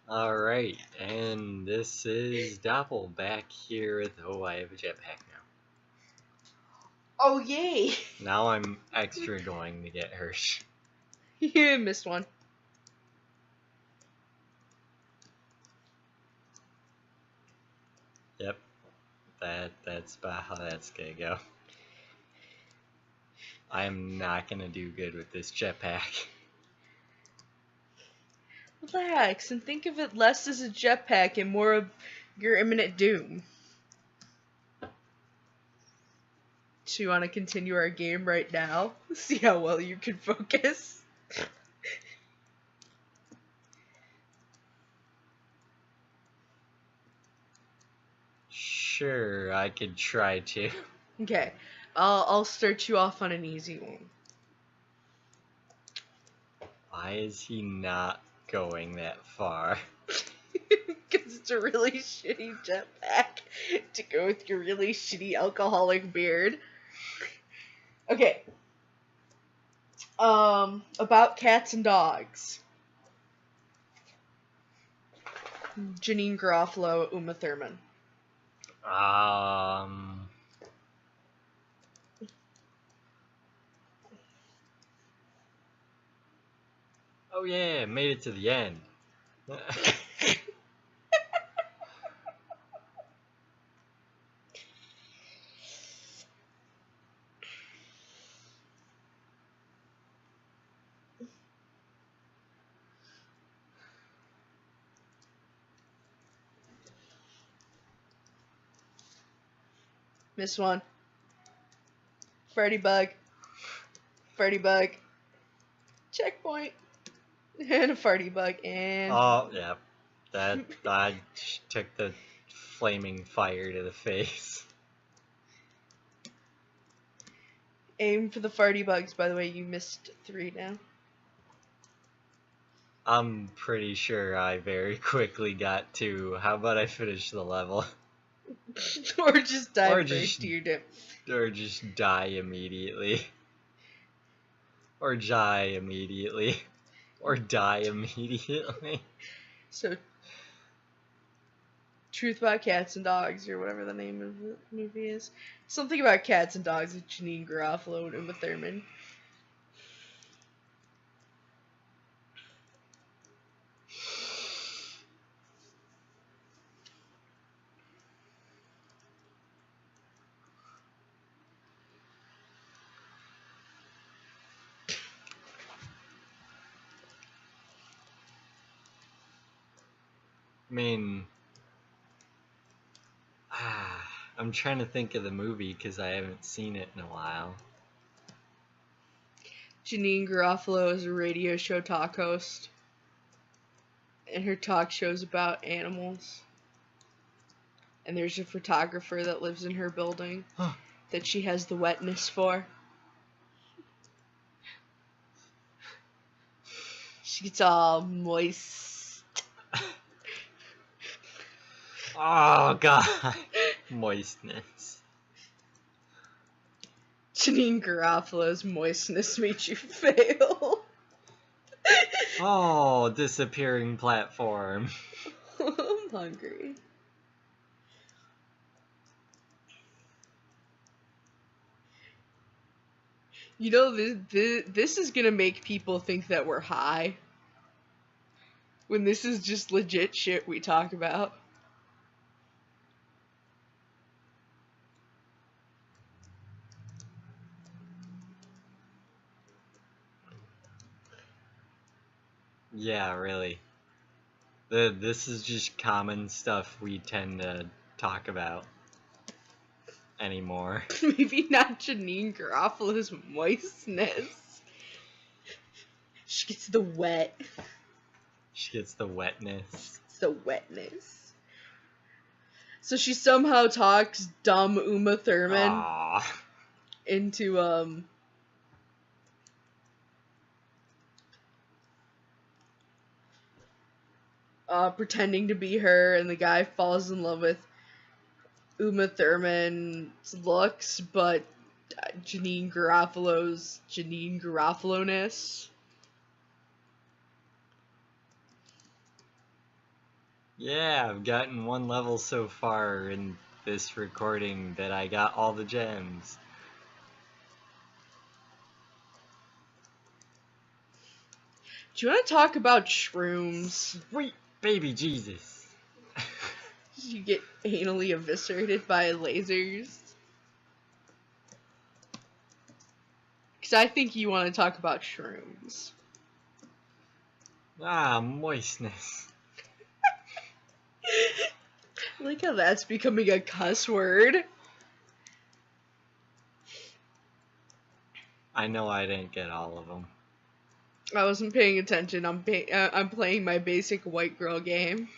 Alright, and this is Doppel back here with, oh, I have a jetpack now. Oh, yay! Now I'm extra going to get hurt. You missed one. Yep, that's about how that's gonna go. I'm not gonna do good with this jetpack. Relax and think of it less as a jetpack and more of your imminent doom. Do you want to continue our game right now? See how well you can focus. Sure, I could try to. Okay, I'll start you off on an easy one. Why is he not going that far? Because it's a really shitty jetpack to go with your really shitty alcoholic beard. Okay. About cats and dogs. Janine Garofalo, Uma Thurman. Oh yeah, made it to the end. Miss one. Freddy Bug. Freddy Bug. Checkpoint. And a farty bug, and... Oh, yeah. I took the flaming fire to the face. Aim for the farty bugs, by the way, you missed 3 now. I'm pretty sure I very quickly got 2. How about I finish the level? Or just die first to your dip. Or just die immediately. Or die immediately. Or die immediately. So, Truth About Cats and Dogs, or whatever the name of the movie is. Something about cats and dogs with Janine Garofalo and Uma Thurman. I mean, I'm trying to think of the movie because I haven't seen it in a while. Janine Garofalo is a radio show talk host. And her talk show's about animals. And there's a photographer that lives in her building that she has the wetness for. She gets all moist. Oh, God. Moistness. Janine Garofalo's moistness made you fail. Oh, disappearing platform. I'm hungry. You know, this is gonna make people think that we're high. When this is just legit shit we talk about. Yeah, really. This is just common stuff we tend to talk about anymore. Maybe not Janine Garofalo's moistness. She gets the wet. She gets the wetness. It's the wetness. So she somehow talks dumb Uma Thurman into pretending to be her, and the guy falls in love with Uma Thurman's looks, but Janine Garofalo-ness. Yeah, I've gotten one level so far in this recording that I got all the gems. Do you want to talk about shrooms? Sweet baby Jesus. You get anally eviscerated by lasers. Because I think you want to talk about shrooms. Ah, moistness. I like how that's becoming a cuss word. I know I didn't get all of them. I wasn't paying attention. I'm playing my basic white girl game.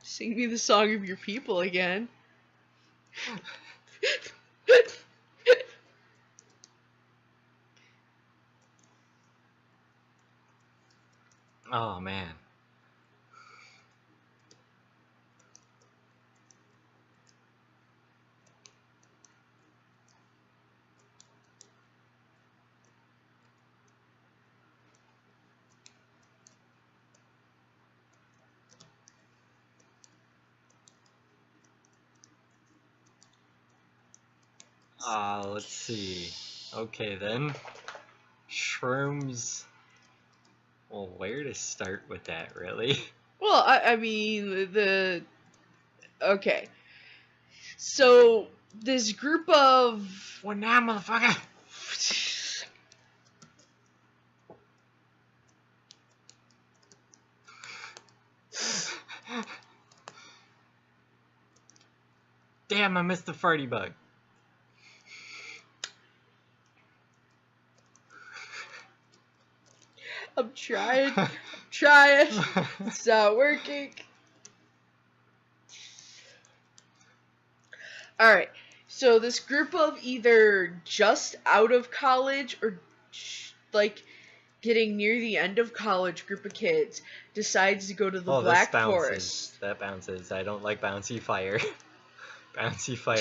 Sing me the song of your people again. Oh man. Let's see. Okay then. Shrooms. Well, where to start with that, really? Well, I mean, okay. So, this group of... What now, motherfucker? Damn, I missed the farty bug. I'm trying. It's not working. Alright, so this group of either just out of college or like getting near the end of college group of kids decides to go to the Black Forest. That bounces. I don't like bouncy fire. Bouncy fire.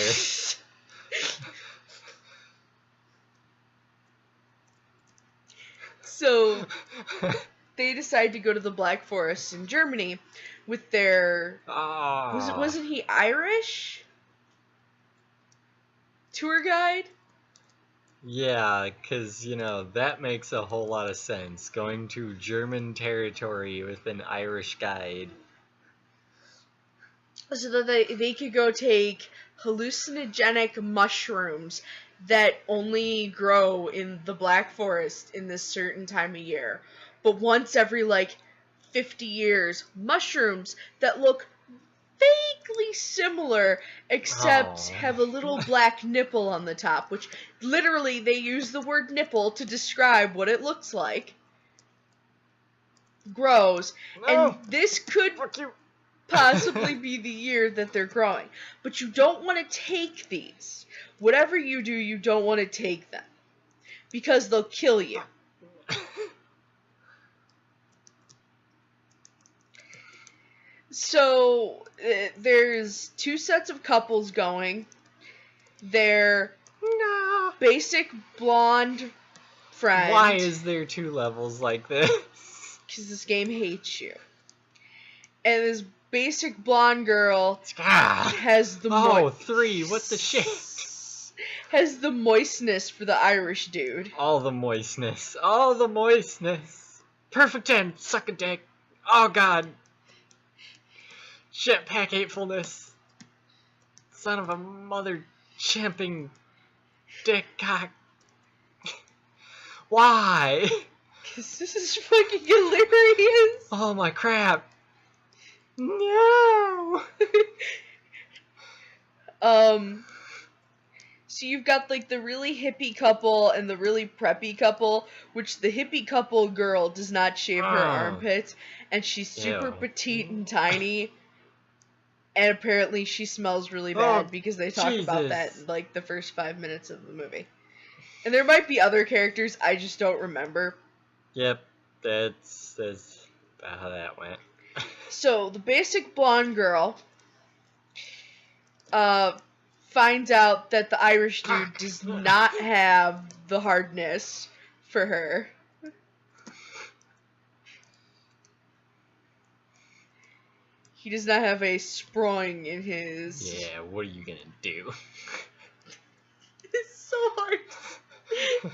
So they decide to go to the Black Forest in Germany with their wasn't he Irish? Tour guide? Yeah, because, you know, that makes a whole lot of sense. Going to German territory with an Irish guide. So that they could go take hallucinogenic mushrooms that only grow in the Black Forest in this certain time of year. But once every, 50 years, mushrooms that look vaguely similar, except have a little black nipple on the top, which literally they use the word nipple to describe what it looks like. Grows. No! And this could possibly be the year that they're growing. But you don't want to take these. Whatever you do, you don't want to take them. Because they'll kill you. So, there's two sets of couples going. They're basic blonde friend. Why is there two levels like this? Because this game hates you. And this basic blonde girl has the three, what the shit? Has the moistness for the Irish dude. All the moistness. All the moistness. Perfect 10, suck a dick. Oh god. Jetpack hatefulness. Son of a mother champing dick cock. Why? Because this is fucking hilarious. Oh my crap. No. So you've got the really hippie couple and the really preppy couple, which the hippie couple girl does not shave her armpits, and she's super petite and tiny. And apparently she smells really bad because they talk about that in the first 5 minutes of the movie. And there might be other characters, I just don't remember. Yep, that's about how that went. So the basic blonde girl finds out that the Irish dude does not have the hardness for her. He does not have a sprung in his... Yeah, what are you gonna do? It's so hard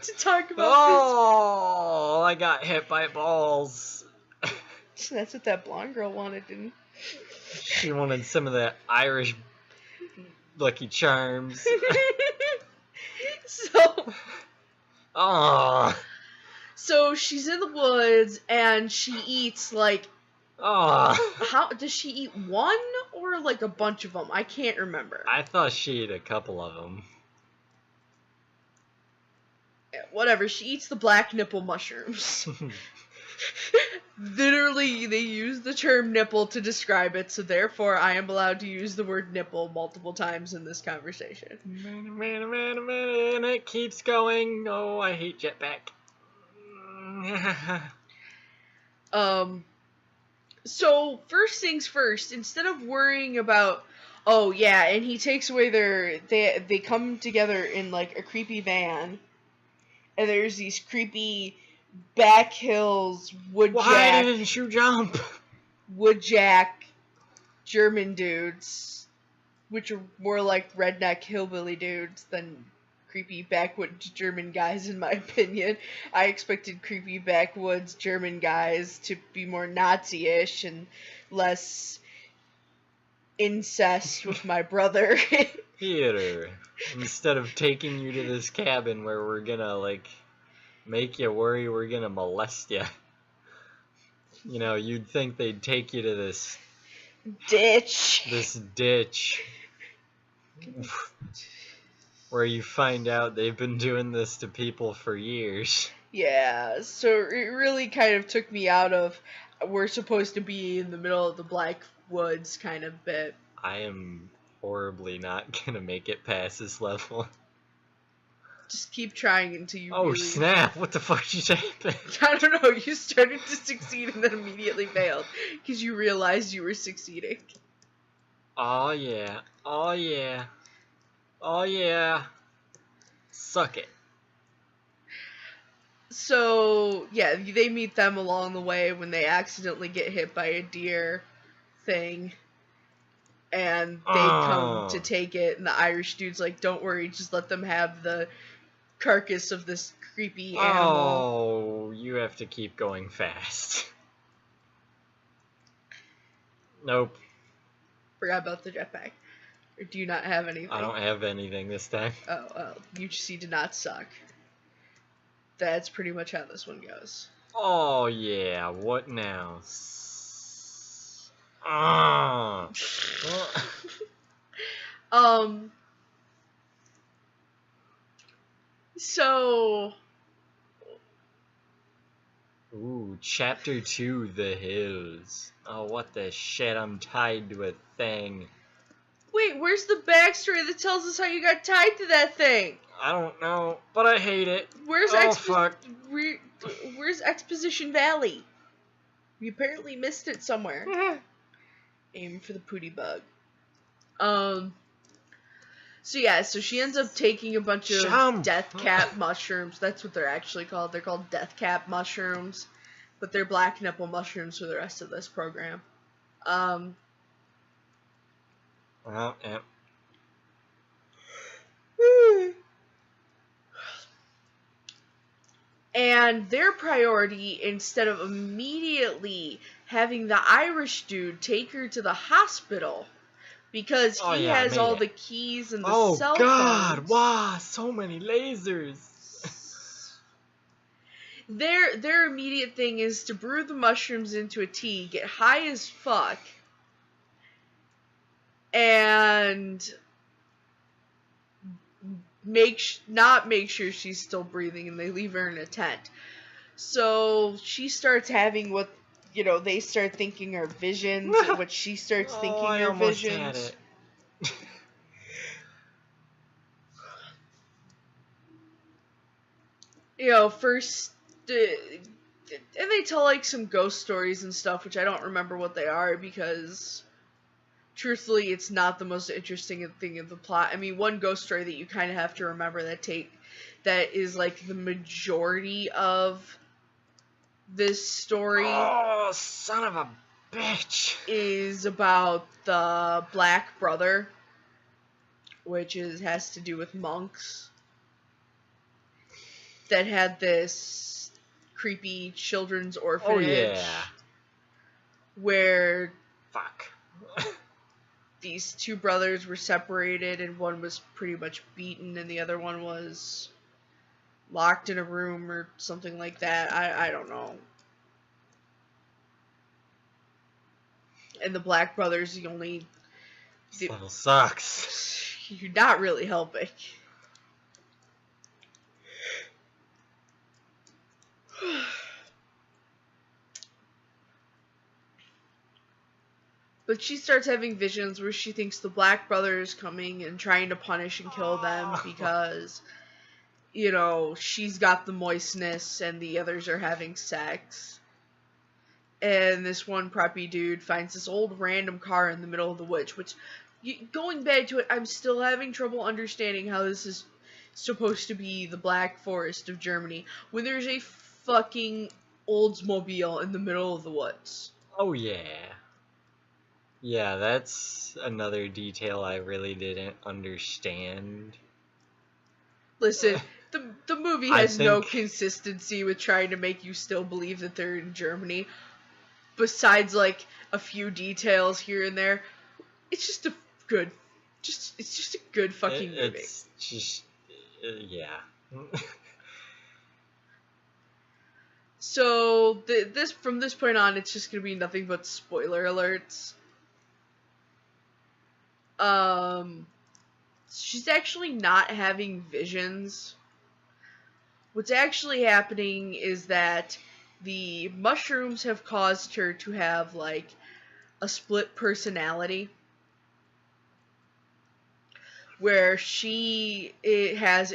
to talk about Oh, I got hit by balls. this. That's what that blonde girl wanted, didn't She wanted some of that Irish Lucky Charms. So... Oh. So she's in the woods and she eats like... Oh. How does she eat one or like a bunch of them? I can't remember. I thought she ate a couple of them. Whatever, she eats the black nipple mushrooms. Literally, they use the term nipple to describe it, so therefore I am allowed to use the word nipple multiple times in this conversation. Man, it keeps going. Oh, I hate jetpack. So, first things first, instead of worrying about, oh yeah, and he takes away they come together in like a creepy van, and there's these creepy back hills, Why didn't you jump? woodjack German dudes, which are more like redneck hillbilly dudes than creepy backwoods German guys, in my opinion. I expected creepy backwoods German guys to be more Nazi-ish and less incest with my brother. Here, instead of taking you to this cabin where we're gonna, like, make you worry we're gonna molest you. You know, you'd think they'd take you to this ditch where you find out they've been doing this to people for years. Yeah, so it really kind of took me out of we're supposed to be in the middle of the Black Woods kind of bit. I am horribly not gonna make it past this level. Just keep trying until you Oh, snap! What the fuck just happened? I don't know, you started to succeed and then immediately failed, because you realized you were succeeding. Oh yeah, oh yeah, oh yeah. Suck it. So, yeah, they meet them along the way when they accidentally get hit by a deer thing. And they come to take it, and the Irish dude's like, don't worry, just let them have the carcass of this creepy animal. Oh, you have to keep going fast. Nope. Forgot about the jetpack. Or do you not have anything? I don't have anything this time. Oh, you just need to not suck. That's pretty much how this one goes. Oh yeah, what now? Ah. So... Ooh, chapter 2, The Hills. Oh, what the shit, I'm tied to a thing. Wait, where's the backstory that tells us how you got tied to that thing? I don't know, but I hate it. Where's fuck. Where's Exposition Valley? We apparently missed it somewhere. Aim for the pooty bug. So yeah, so she ends up taking a bunch of death cap mushrooms. That's what they're actually called. They're called death cap mushrooms, but they're black nipple mushrooms for the rest of this program. Well, yeah. And their priority, instead of immediately having the Irish dude take her to the hospital, because he has all the keys and the cell phones. Oh god, wow, so many lasers. Their immediate thing is to brew the mushrooms into a tea, get high as fuck, and not make sure she's still breathing, and they leave her in a tent. So she starts having what, they start thinking are visions, and what she starts thinking are visions. First, and they tell like some ghost stories and stuff, which I don't remember what they are because truthfully it's not the most interesting thing in the plot. I mean, one ghost story that you kind of have to remember that is like the majority of this story. Oh, son of a Bitch. is about the Black Brother, which has to do with monks that had this creepy children's orphanage. Oh yeah. Where Fuck. these two brothers were separated, and one was pretty much beaten, and the other one was locked in a room or something like that. I don't know. And the Black Brother's the only... This level sucks. You're not really helping. But she starts having visions where she thinks the Black Brother is coming and trying to punish and kill them because, you know, she's got the moistness and the others are having sex. And this one preppy dude finds this old random car in the middle of the woods, which, going back to it, I'm still having trouble understanding how this is supposed to be the Black Forest of Germany when there's a fucking Oldsmobile in the middle of the woods. Oh yeah. Yeah, that's another detail I really didn't understand. Listen, the movie has no consistency with trying to make you still believe that they're in Germany. Besides, like, a few details here and there, it's just a good, it's just a good fucking movie. It's just, yeah. So from this point on, it's just gonna be nothing but spoiler alerts. She's actually not having visions. What's actually happening is that the mushrooms have caused her to have, like, a split personality. Where she has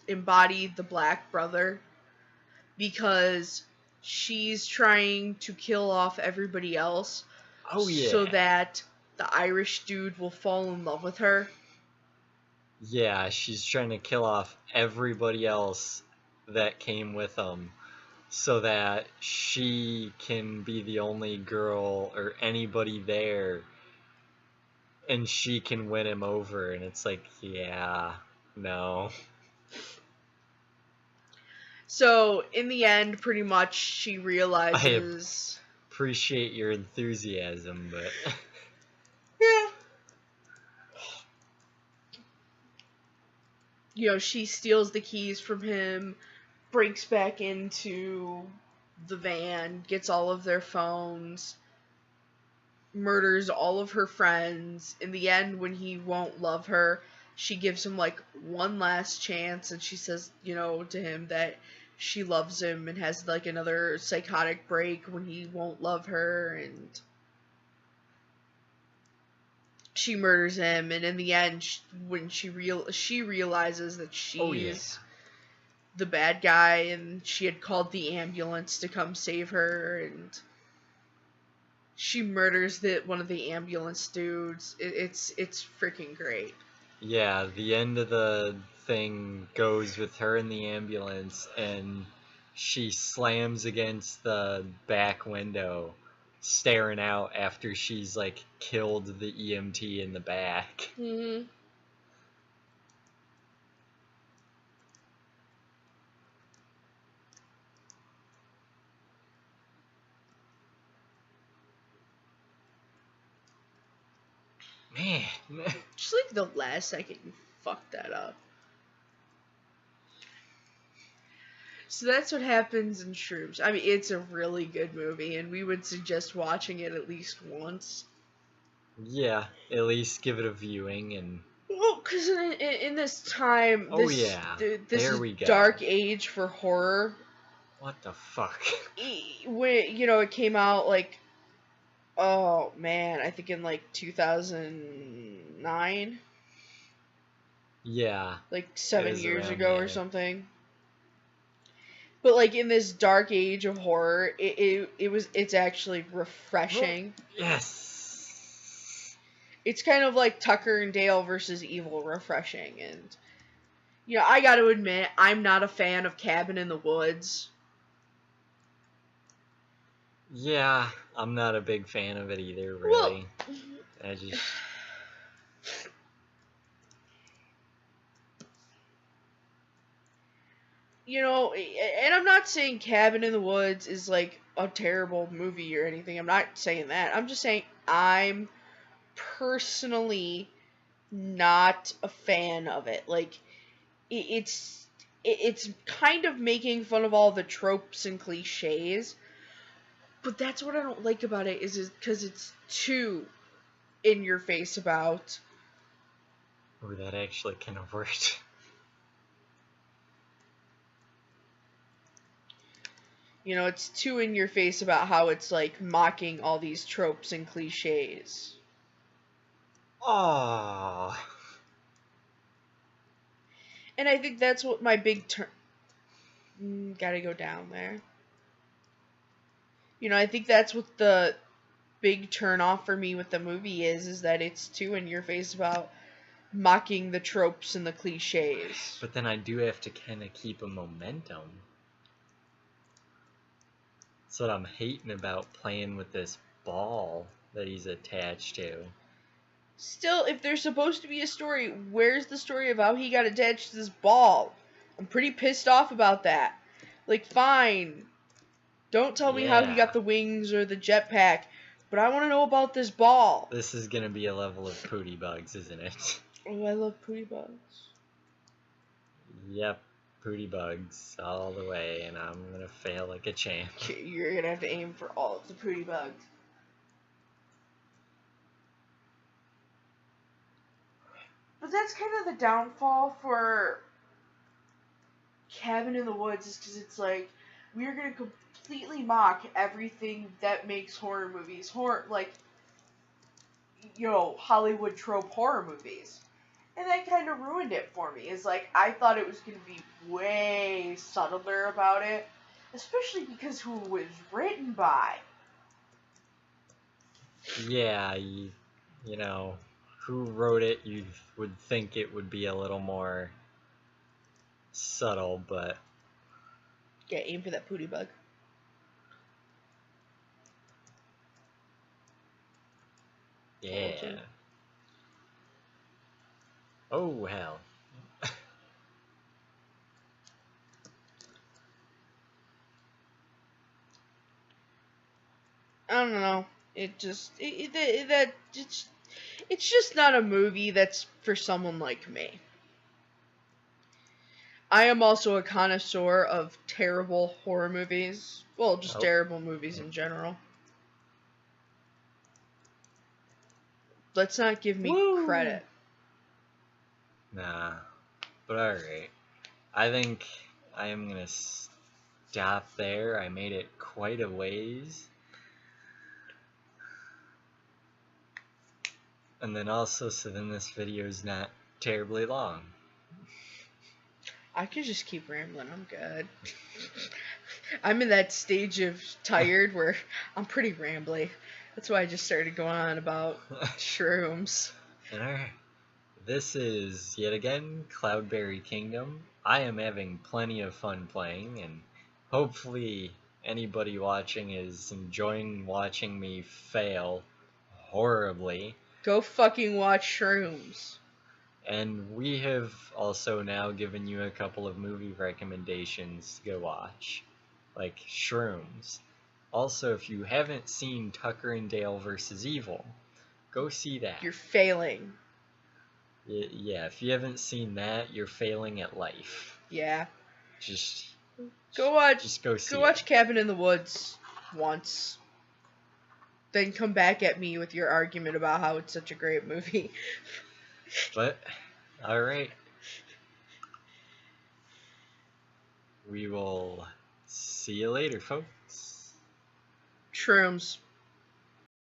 embodied the Black Brother because she's trying to kill off everybody else. Oh yeah. So that the Irish dude will fall in love with her. Yeah, she's trying to kill off everybody else that came with them so that she can be the only girl or anybody there and she can win him over. And it's like, yeah, no. So, in the end, pretty much, she realizes... I appreciate your enthusiasm, but... yeah. You know, she steals the keys from him, breaks back into the van, gets all of their phones, murders all of her friends. In the end, when he won't love her, she gives him, like, one last chance, and she says, you know, to him that she loves him and has, like, another psychotic break when he won't love her, and she murders him, and in the end, when she realizes that she's the bad guy, and she had called the ambulance to come save her, and she murders one of the ambulance dudes. It's freaking great. Yeah, the end of the thing goes with her in the ambulance, and she slams against the back window, staring out after she's, like, killed the EMT in the back. Mm-hmm. Man. Just like the last second you fucked that up. So that's what happens in Shrooms. I mean, it's a really good movie, and we would suggest watching it at least once. Yeah, at least give it a viewing and... Well, because in this time, this is dark age for horror. What the fuck? When, you know, it came out, like, oh, man, I think in, like, 2009? Yeah. Like, 7 years ago or something. But, like, in this dark age of horror, it's actually refreshing. Yes. It's kind of like Tucker and Dale versus Evil refreshing. And, you know, I gotta admit, I'm not a fan of Cabin in the Woods. Yeah, I'm not a big fan of it either, Well, really. I just... you know, and I'm not saying Cabin in the Woods is like a terrible movie or anything. I'm not saying that. I'm just saying I'm personally not a fan of it. Like it's kind of making fun of all the tropes and cliches, but that's what I don't like about it is because it's too in your face about. Oh, that actually kind of worked. You know, it's too in your face about how it's like mocking all these tropes and cliches. Oh. And I think that's what my big gotta go down there. You know, I think that's what the big turn off for me with the movie is that it's too in your face about mocking the tropes and the cliches. But then I do have to kind of keep a momentum. That's what I'm hating about playing with this ball that he's attached to. Still, if there's supposed to be a story, where's the story of how he got attached to this ball? I'm pretty pissed off about that. Like, fine. Don't tell me how he got the wings or the jetpack, but I want to know about this ball. This is gonna be a level of Pootie Bugs, isn't it? Oh, I love Pootie Bugs. Yep, Pootie Bugs all the way, and I'm gonna fail like a champ. You're gonna have to aim for all of the Pootie Bugs. But that's kind of the downfall for Cabin in the Woods, is because it's like, we're gonna completely mock everything that makes horror movies like, you know, Hollywood trope horror movies. And that kind of ruined it for me. It's like, I thought it was going to be way subtler about it. Especially because who it was written by. Yeah, you know, who wrote it, you would think it would be a little more subtle, but... Yeah, aim for that Pootie Bug. Yeah. Oh, hell. I don't know. It just it's just not a movie that's for someone like me. I am also a connoisseur of terrible horror movies. Well, just terrible movies in general. Let's not give me credit. Nah. But alright. I think I am gonna stop there. I made it quite a ways. And then also, so then this video is not terribly long. I could just keep rambling. I'm good. I'm in that stage of tired where I'm pretty rambly. That's why I just started going on about shrooms. Alright. This is, yet again, Cloudberry Kingdom. I am having plenty of fun playing, and hopefully anybody watching is enjoying watching me fail horribly. Go fucking watch shrooms. And we have also now given you a couple of movie recommendations to go watch, like Shrooms. Also, if you haven't seen Tucker and Dale vs. Evil, go see that. You're failing. Yeah, if you haven't seen that, you're failing at life. Yeah. Just go watch. Just go see. Go watch Cabin in the Woods once. Then come back at me with your argument about how it's such a great movie. But, alright. We will see you later, folks. Shrooms.